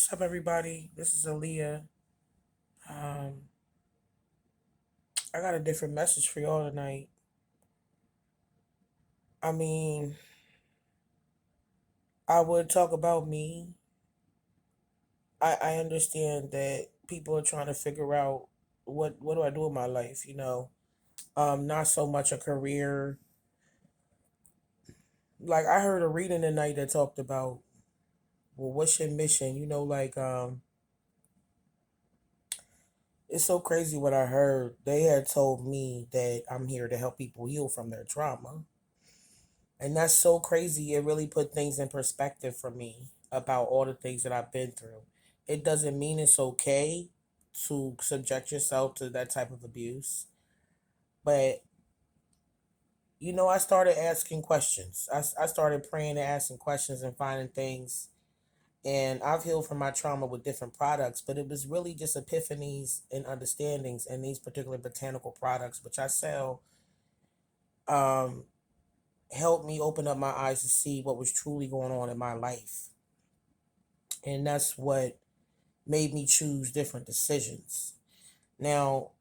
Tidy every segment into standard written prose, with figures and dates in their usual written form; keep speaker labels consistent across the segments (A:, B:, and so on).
A: What's up, everybody? This is Aaliyah. Um, I got a different message for y'all tonight. I mean, I would talk about me. I understand that people are trying to figure out what do I do with my life. Not so much a career. Like I heard a reading tonight that talked about, well, what's your mission? It's so crazy what I heard. They had told me that I'm here to help people heal from their trauma. And that's so crazy. It really put things in perspective for me about all the things that I've been through. It doesn't mean it's okay to subject yourself to that type of abuse. But, I started asking questions. I started praying and asking questions and finding things. And I've healed from my trauma with different products, but it was really just epiphanies and understandings and these particular botanical products, which I sell, um, helped me open up my eyes to see what was truly going on in my life. And that's what made me choose different decisions. Now,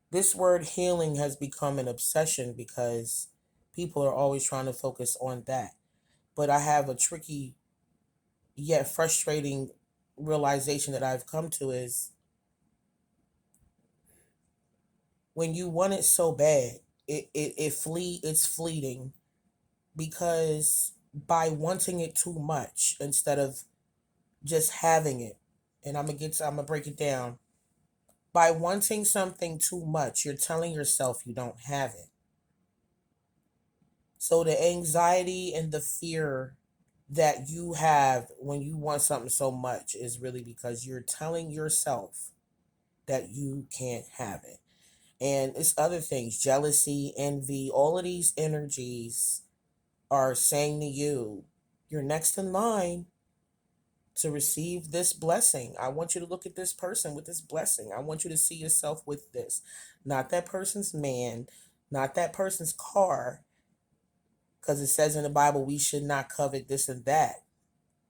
A: this word healing has become an obsession because people are always trying to focus on that. But I have a tricky yet frustrating realization that I've come to is when you want it so bad, it's fleeting because by wanting it too much instead of just having it, and I'm gonna break it down. By wanting something too much, you're telling yourself you don't have it. So the anxiety and the fear that you have when you want something so much is really because you're telling yourself that you can't have it. And it's other things, jealousy, envy, all of these energies are saying to you, you're next in line to receive this blessing. I want you to look at this person with this blessing. I want you to see yourself with this. Not that person's man, not that person's car, because it says in the Bible we should not covet this and that.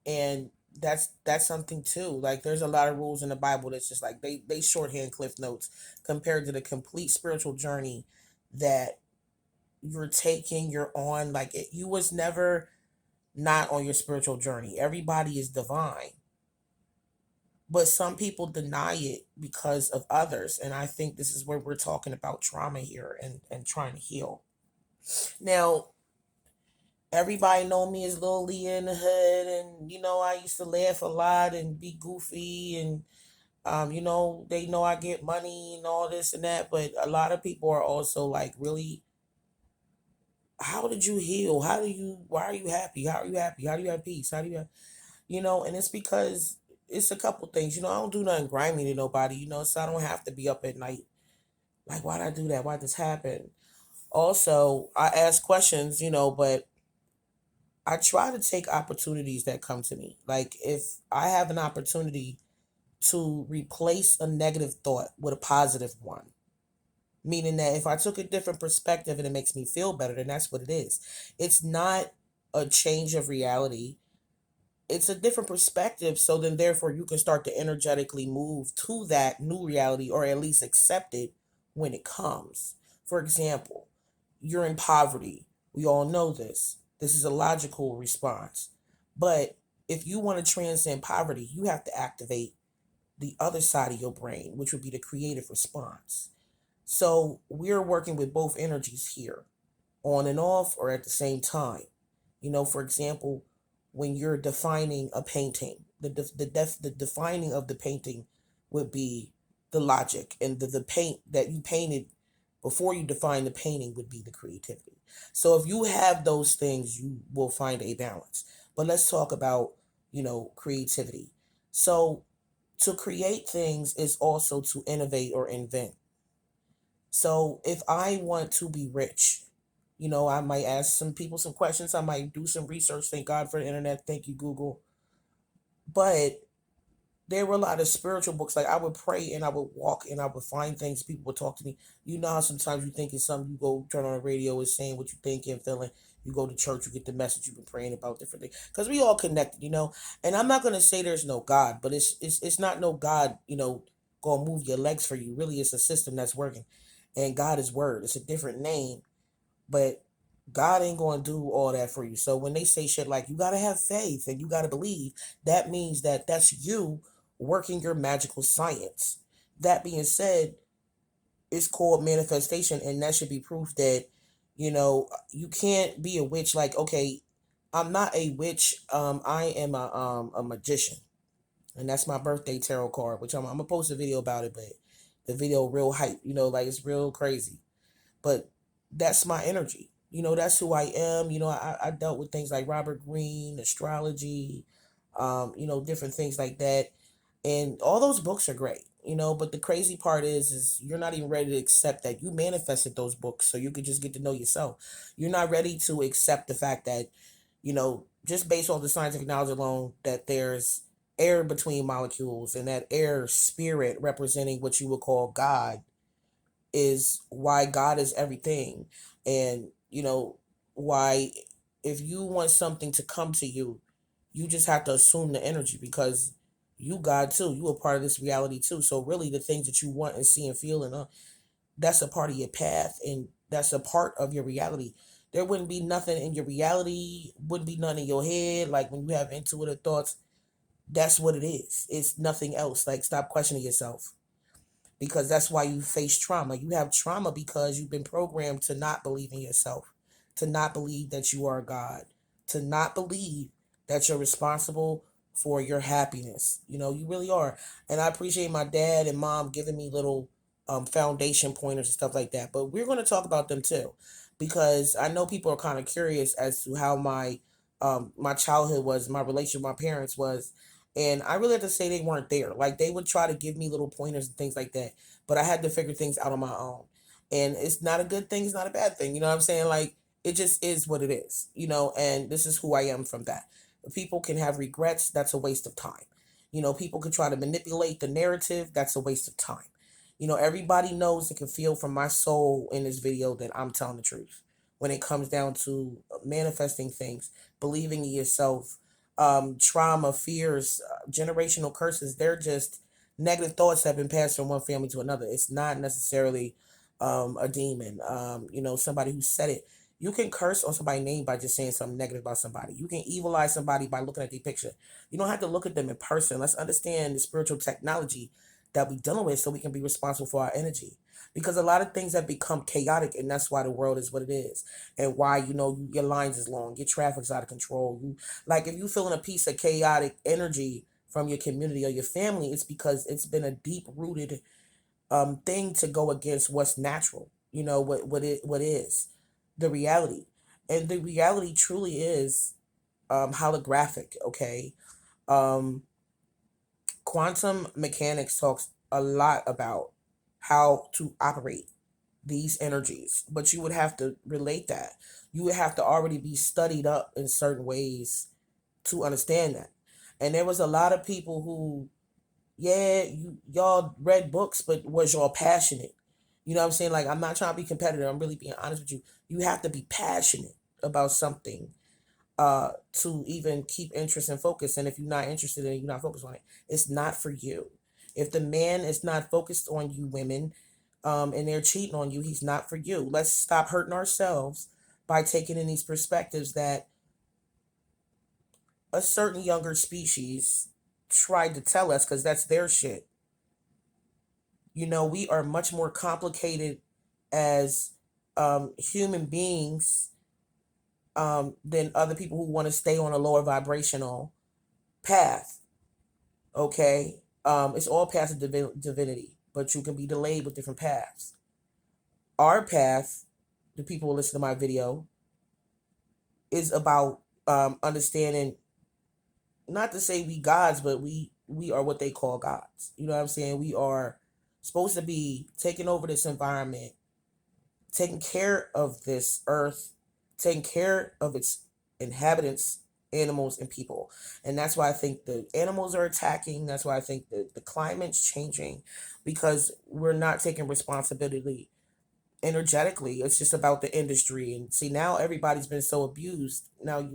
A: And that's something too. Like there's a lot of rules in the Bible that's just like they shorthand cliff notes compared to the complete spiritual journey that you're taking, you're on. You was never not on your spiritual journey. Everybody is divine. But some people deny it because of others. And I think this is where we're talking about trauma here and trying to heal. Now, everybody know me as Lil Leah in the hood, and I used to laugh a lot and be goofy, and they know I get money and all this and that, but a lot of people are also like, really, how did you heal? Why are you happy? How are you happy? How do you have peace? How do you have, and it's because it's a couple things. I don't do nothing grimy to nobody, so I don't have to be up at night. Like, why'd I do that? Why'd this happen? Also, I ask questions, but I try to take opportunities that come to me. Like, if I have an opportunity to replace a negative thought with a positive one, meaning that if I took a different perspective and it makes me feel better, then that's what it is. It's not a change of reality, it's a different perspective. So then, therefore, you can start to energetically move to that new reality or at least accept it when it comes. For example, you're in poverty. We all know this. This is a logical response. But if you want to transcend poverty, you have to activate the other side of your brain, which would be the creative response. So we're working with both energies here, on and off or at the same time. For example, when you're defining a painting, the defining of the painting would be the logic, and the paint that you painted before you define the painting would be the creativity. So if you have those things, you will find a balance. But let's talk about, creativity. So to create things is also to innovate or invent. So if I want to be rich, I might ask some people some questions. I might do some research. Thank God for the internet. Thank you, Google. But there were a lot of spiritual books. Like I would pray and I would walk and I would find things. People would talk to me. You know how sometimes you think it's something, you go turn on the radio, is saying what you think and feeling. You go to church, you get the message, you've been praying about different things. Because we all connected, And I'm not gonna say there's no God, but it's not no God, gonna move your legs for you. Really, it's a system that's working. And God is word. It's a different name, but God ain't gonna do all that for you. So when they say shit like you gotta have faith and you gotta believe, that means that that's you working your magical science. That being said, it's called manifestation, and that should be proof that you can't be a witch. Like, okay, I'm not a witch. I am a magician, and that's my birthday tarot card, which I'm gonna post a video about it, but the video real hype, like it's real crazy. But that's my energy. That's who I am. I dealt with things like Robert Greene, astrology, different things like that. And all those books are great, but the crazy part is you're not even ready to accept that you manifested those books so you could just get to know yourself. You're not ready to accept the fact that, just based on the scientific knowledge alone, that there's air between molecules and that air spirit representing what you would call God is why God is everything. And, why if you want something to come to you, you just have to assume the energy because you God too. You are part of this reality too. So really the things that you want and see and feel that's a part of your path and that's a part of your reality. There wouldn't be nothing in your reality, wouldn't be nothing in your head. Like when you have intuitive thoughts, that's what it is. It's nothing else. Like stop questioning yourself because that's why you face trauma. You have trauma because you've been programmed to not believe in yourself, to not believe that you are God, to not believe that you're responsible for your happiness. You really are. And I appreciate my dad and mom giving me little foundation pointers and stuff like that. But we're going to talk about them too, because I know people are kind of curious as to how my childhood was, my relationship with my parents was, and I really have to say they weren't there. Like they would try to give me little pointers and things like that, but I had to figure things out on my own. And it's not a good thing, it's not a bad thing. You know what I'm saying? Like it just is what it is, and this is who I am from that. People can have regrets, that's a waste of time. People can try to manipulate the narrative, that's a waste of time. Everybody knows and can feel from my soul in this video that I'm telling the truth when it comes down to manifesting things, believing in yourself, trauma, fears, generational curses. They're just negative thoughts that have been passed from one family to another. It's not necessarily a demon. Somebody who said it. You can curse on somebody's name by just saying something negative about somebody. You can evilize somebody by looking at their picture. You don't have to look at them in person. Let's understand the spiritual technology that we're dealing with so we can be responsible for our energy. Because a lot of things have become chaotic, and that's why the world is what it is. And why, your lines is long, your traffic's out of control. Like if you're feeling a piece of chaotic energy from your community or your family, it's because it's been a deep rooted thing to go against what's natural. What is the reality. And the reality truly is holographic, okay? Um Quantum mechanics talks a lot about how to operate these energies, but you would have to relate that. You would have to already be studied up in certain ways to understand that. And there was a lot of people who, yeah, y'all read books, but was y'all passionate? You know what I'm saying? Like, I'm not trying to be competitive. I'm really being honest with you. You have to be passionate about something to even keep interest and focus. And if you're not interested in it, you're not focused on it, it's not for you. If the man is not focused on you women, and they're cheating on you, he's not for you. Let's stop hurting ourselves by taking in these perspectives that a certain younger species tried to tell us because that's their shit. We are much more complicated as human beings than other people who want to stay on a lower vibrational path. Okay? It's all paths of divinity, but you can be delayed with different paths. Our path, the people who listen to my video, is about understanding, not to say we gods, but we are what they call gods. You know what I'm saying? We are supposed to be taking over this environment, taking care of this earth, taking care of its inhabitants, animals, and people. And that's why I think the animals are attacking. That's why I think the climate's changing, because we're not taking responsibility energetically. It's just about the industry. And see, now everybody's been so abused. Now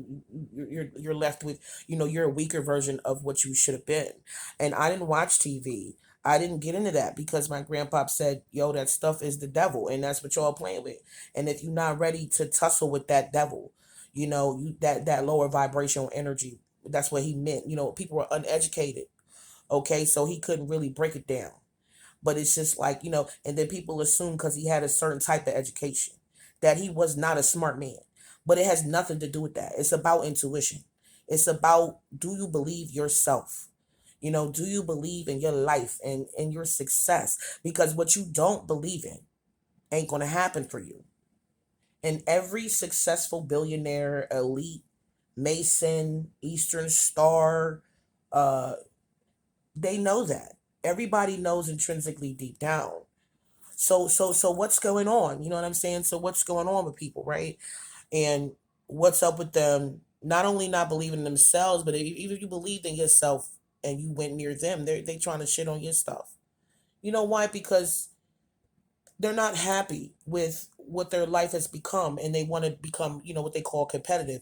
A: you're left with, you're a weaker version of what you should have been. And I didn't watch TV. I didn't get into that because my grandpa said, yo, that stuff is the devil, and that's what y'all playing with. And if you're not ready to tussle with that devil, that lower vibrational energy, that's what he meant. People were uneducated. Okay, so he couldn't really break it down. But it's just like, and then people assume because he had a certain type of education that he was not a smart man. But it has nothing to do with that. It's about intuition. It's about, do you believe yourself? Do you believe in your life and in your success? Because what you don't believe in ain't going to happen for you. And every successful billionaire, elite, Mason, Eastern Star, uh, they know that. Everybody knows intrinsically deep down. So what's going on? You know what I'm saying? So what's going on with people, right? And what's up with them not only not believing in themselves, but even if you believed in yourself and you went near them, they trying to shit on your stuff. You know why? Because they're not happy with what their life has become, and they want to become, what they call competitive.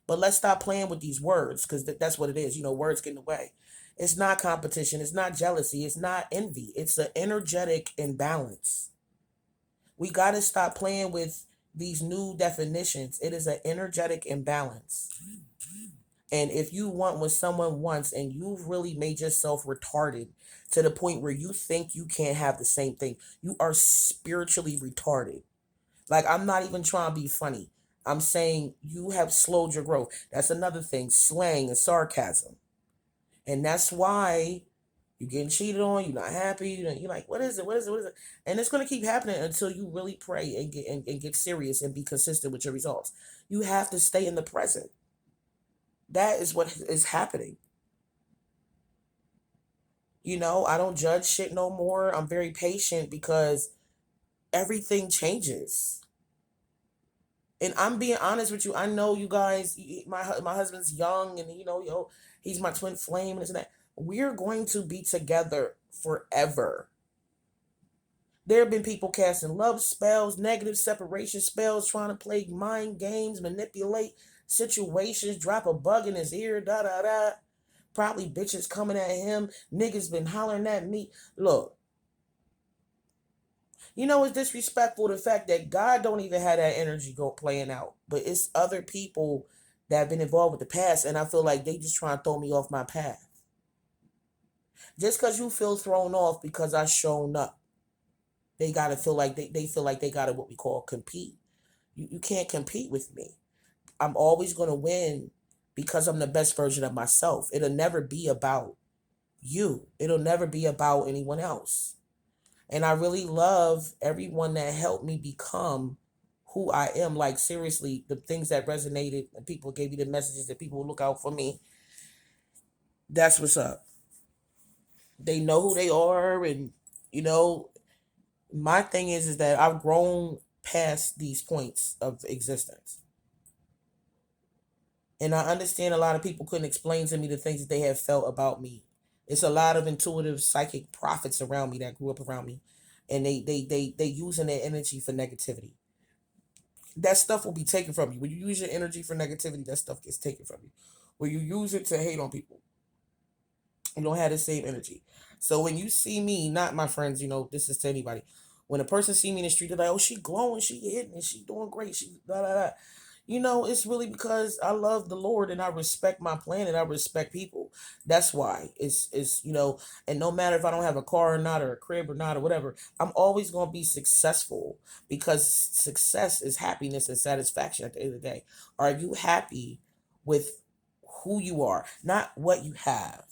A: But let's stop playing with these words, because that's what it is. Words get in the way. It's not competition. It's not jealousy. It's not envy. It's an energetic imbalance. We got to stop playing with these new definitions. It is an energetic imbalance. And if you want what someone wants and you've really made yourself retarded to the point where you think you can't have the same thing, you are spiritually retarded. Like, I'm not even trying to be funny. I'm saying you have slowed your growth. That's another thing, slang and sarcasm. And that's why you're getting cheated on, you're not happy, you're like, what is it? What is it? What is it? And it's going to keep happening until you really pray and get serious and be consistent with your results. You have to stay in the present. That is what is happening. I don't judge shit no more. I'm very patient because everything changes. And I'm being honest with you. I know you guys, my husband's young, and he's my twin flame and this and that. We're going to be together forever. There have been people casting love spells, negative separation spells, trying to play mind games, manipulate situations, drop a bug in his ear, da da da. Probably bitches coming at him. Niggas been hollering at me. Look, it's disrespectful, the fact that God don't even have that energy go playing out. But it's other people that have been involved with the past, and I feel like they just trying to throw me off my path. Just because you feel thrown off because I shown up, they gotta feel like they feel like they gotta what we call compete. You can't compete with me. I'm always gonna win because I'm the best version of myself. It'll never be about you. It'll never be about anyone else. And I really love everyone that helped me become who I am. Like, seriously, the things that resonated and people gave me the messages that people will look out for me. That's what's up. They know who they are. And, my thing is that I've grown past these points of existence. And I understand a lot of people couldn't explain to me the things that they have felt about me. It's a lot of intuitive psychic prophets around me that grew up around me. And they using their energy for negativity. That stuff will be taken from you. When you use your energy for negativity, that stuff gets taken from you. When you use it to hate on people, you don't have the same energy. So when you see me, not my friends, this is to anybody. When a person see me in the street, they're like, oh, she glowing, she hitting, she doing great, she da da da. It's really because I love the Lord and I respect my planet. I respect people. That's why it's and no matter if I don't have a car or not, or a crib or not, or whatever, I'm always going to be successful, because success is happiness and satisfaction at the end of the day. Are you happy with who you are, not what you have?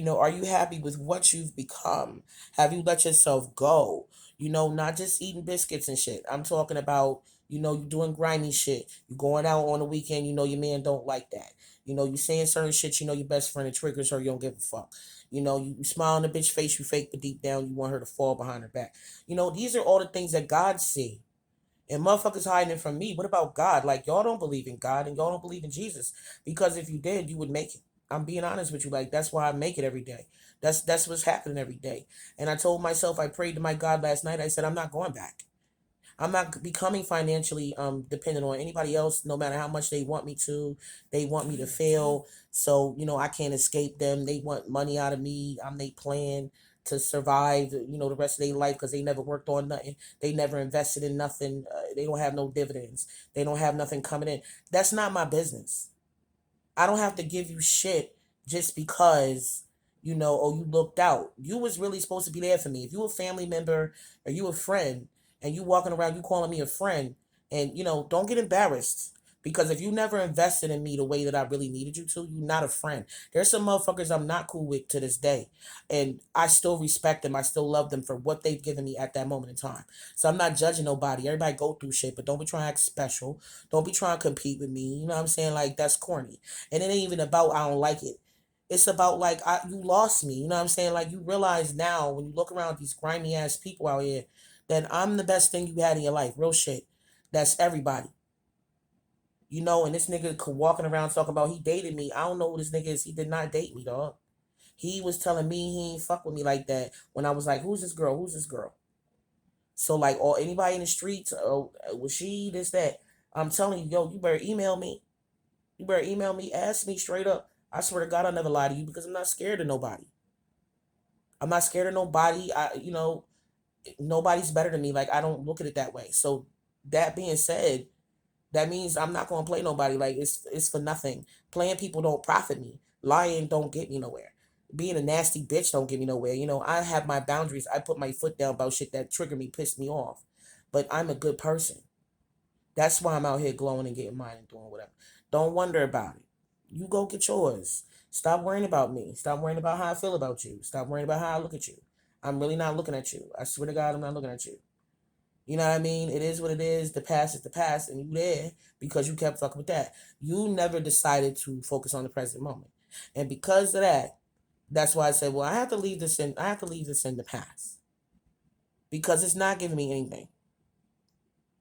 A: Are you happy with what you've become? Have you let yourself go? Not just eating biscuits and shit. I'm talking about, you doing grimy shit. You going out on the weekend, your man don't like that. You saying certain shit, your best friend, it triggers her, you don't give a fuck. You smile on the bitch face, you fake, but deep down you want her to fall behind her back. These are all the things that God see. And motherfuckers hiding it from me. What about God? Like, y'all don't believe in God and y'all don't believe in Jesus. Because if you did, you would make it. I'm being honest with you. Like, that's why I make it every day. That's what's happening every day. And I told myself, I prayed to my God last night. I said, I'm not going back. I'm not becoming financially dependent on anybody else, no matter how much they want me to. They want me to fail. So, I can't escape them. They want money out of me. I'm they plan to survive, the rest of their life because they never worked on nothing. They never invested in nothing. They don't have no dividends. They don't have nothing coming in. That's not my business. I don't have to give you shit just because, oh, you looked out. You was really supposed to be there for me. If you a family member or you a friend and you walking around, you calling me a friend, and don't get embarrassed. Because if you never invested in me the way that I really needed you to, you're not a friend. There's some motherfuckers I'm not cool with to this day. And I still respect them. I still love them for what they've given me at that moment in time. So I'm not judging nobody. Everybody go through shit, but don't be trying to act special. Don't be trying to compete with me. You know what I'm saying? Like, that's corny. And it ain't even about I don't like it. It's about like you lost me. You know what I'm saying? Like, you realize now when you look around these grimy ass people out here that I'm the best thing you had in your life. Real shit. That's everybody. And this nigga walking around talking about he dated me. I don't know who this nigga is. He did not date me, dog. He was telling me he ain't fuck with me like that when I was like, who's this girl? Who's this girl? So like, or anybody in the streets, oh, was she this, that? I'm telling you, yo, you better email me. You better email me, ask me straight up. I swear to God, I'll never lie to you because I'm not scared of nobody. I'm not scared of nobody. Nobody's better than me. Like, I don't look at it that way. So that being said, that means I'm not gonna play nobody. Like, it's for nothing. Playing people don't profit me. Lying don't get me nowhere. Being a nasty bitch don't get me nowhere. I have my boundaries. I put my foot down about shit that trigger me, piss me off. But I'm a good person. That's why I'm out here glowing and getting mine and doing whatever. Don't wonder about it. You go get yours. Stop worrying about me. Stop worrying about how I feel about you. Stop worrying about how I look at you. I'm really not looking at you. I swear to God, I'm not looking at you. You know what I mean? It is what it is. The past is the past, and you there because you kept fucking with that. You never decided to focus on the present moment, and because of that, that's why I said, well, I have to leave this in. I have to leave this in the past because it's not giving me anything.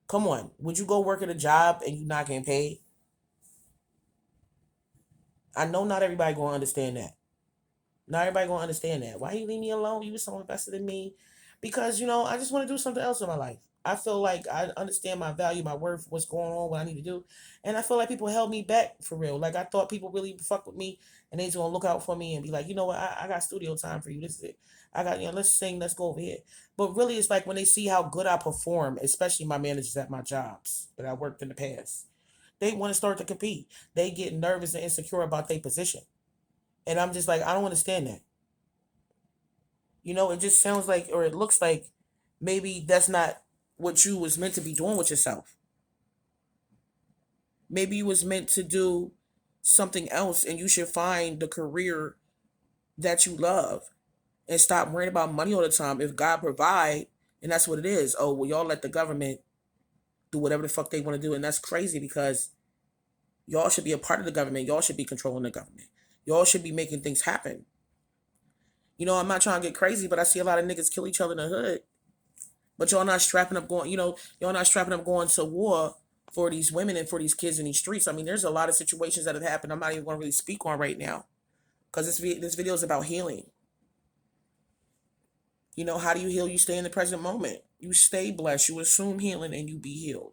A: Come on, would you go work at a job and you not getting paid? I know not everybody gonna understand that. Not everybody gonna understand that. Why you leave me alone? You were so invested in me. Because, I just want to do something else in my life. I feel like I understand my value, my worth, what's going on, what I need to do. And I feel like people held me back for real. Like, I thought people really fuck with me and they just gonna look out for me and be like, you know what, I got studio time for you. This is it. I got, let's sing, let's go over here. But really it's like when they see how good I perform, especially my managers at my jobs that I worked in the past, they want to start to compete. They get nervous and insecure about their position. And I'm just like, I don't understand that. It just sounds like, or it looks like maybe that's not what you was meant to be doing with yourself. Maybe you was meant to do something else and you should find the career that you love and stop worrying about money all the time. If God provide, and that's what it is. Oh, well, y'all let the government do whatever the fuck they want to do. And that's crazy because y'all should be a part of the government. Y'all should be controlling the government. Y'all should be making things happen. I'm not trying to get crazy, but I see a lot of niggas kill each other in the hood. But y'all not strapping up going, y'all not strapping up going to war for these women and for these kids in these streets. I mean, there's a lot of situations that have happened I'm not even going to really speak on right now because this video is about healing. How do you heal? You stay in the present moment. You stay blessed. You assume healing and you be healed.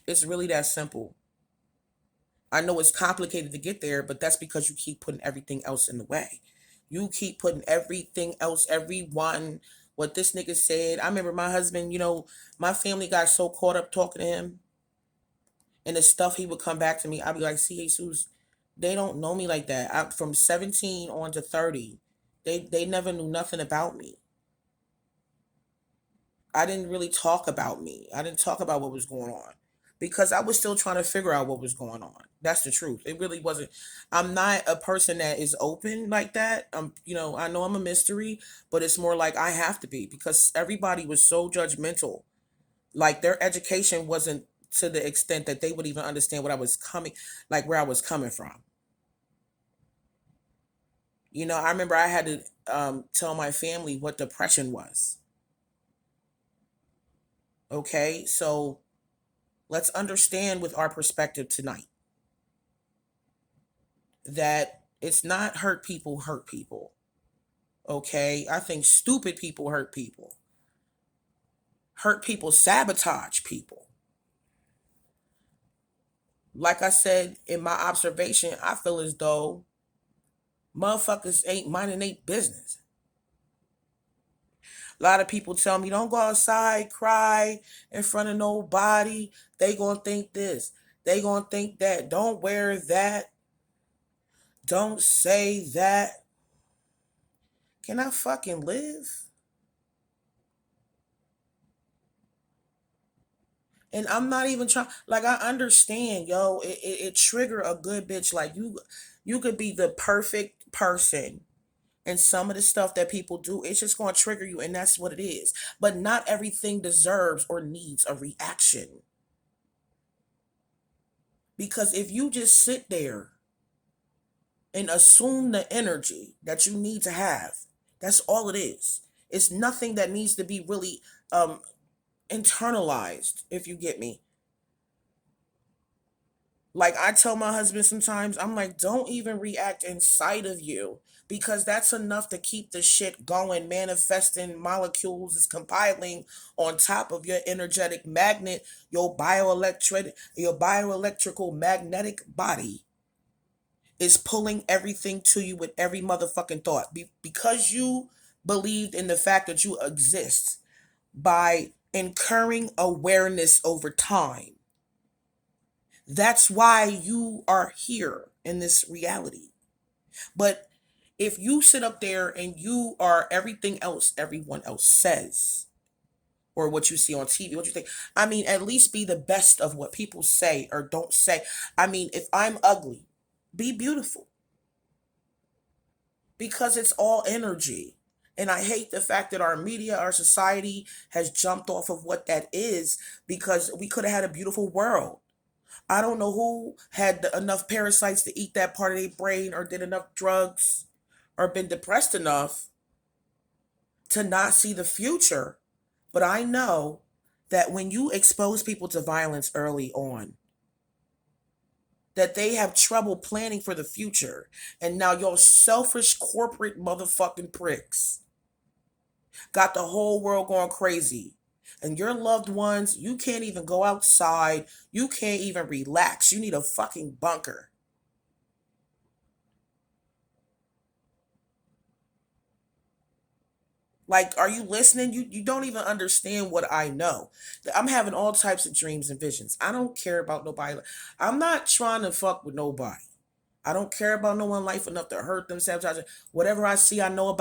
A: It's really that simple. I know it's complicated to get there, but that's because you keep putting everything else in the way. You keep putting everything else, everyone, what this nigga said. I remember my husband, my family got so caught up talking to him and the stuff he would come back to me. I'd be like, see, Jesus, they don't know me like that. From 17 on to 30, they never knew nothing about me. I didn't really talk about me. I didn't talk about what was going on because I was still trying to figure out what was going on. That's the truth. It really wasn't. I'm not a person that is open like that. I know I'm a mystery, but it's more like I have to be because everybody was so judgmental. Like their education wasn't to the extent that they would even understand what I was coming, like where I was coming from. I remember I had to tell my family what depression was. Okay, so let's understand with our perspective tonight that It's not hurt people hurt people. Okay? I think stupid people hurt people. Hurt people sabotage people. Like I said in my observation, I feel as though motherfuckers ain't minding their business. A lot of people tell me, don't go outside, cry in front of nobody. They gonna think this. They gonna think that. Don't wear that. Don't say that. Can I fucking live? And I'm not even trying. Like, I understand, yo. It trigger a good bitch. Like, you could be the perfect person, and some of the stuff that people do, it's just going to trigger you, and that's what it is. But not everything deserves or needs a reaction. Because if you just sit there and assume the energy that you need to have, that's all it is. It's nothing that needs to be really um internalized, if you get me. Like, I tell my husband sometimes, I'm like, don't even react inside of you, because that's enough to keep the shit going. Manifesting molecules is compiling on top of your energetic magnet, your bioelectrical magnetic body is pulling everything to you with every motherfucking thought. Because you believed in the fact that you exist by incurring awareness over time. That's why you are here in this reality. But if you sit up there and you are everything else everyone else says, or what you see on TV, what you think, I mean, at least be the best of what people say or don't say. I mean, if I'm ugly, be beautiful, because it's all energy. And I hate the fact that our media, our society has jumped off of what that is, because we could have had a beautiful world. I don't know who had enough parasites to eat that part of their brain, or did enough drugs, or been depressed enough to not see the future. But I know that when you expose people to violence early on, that they have trouble planning for the future. And now your selfish corporate motherfucking pricks got the whole world going crazy. And your loved ones, you can't even go outside. You can't even relax. You need a fucking bunker. Like, are you listening? You don't even understand what I know. I'm having all types of dreams and visions. I don't care about nobody. I'm not trying to fuck with nobody. I don't care about no one life enough to hurt them, sabotage. Whatever I see, I know about.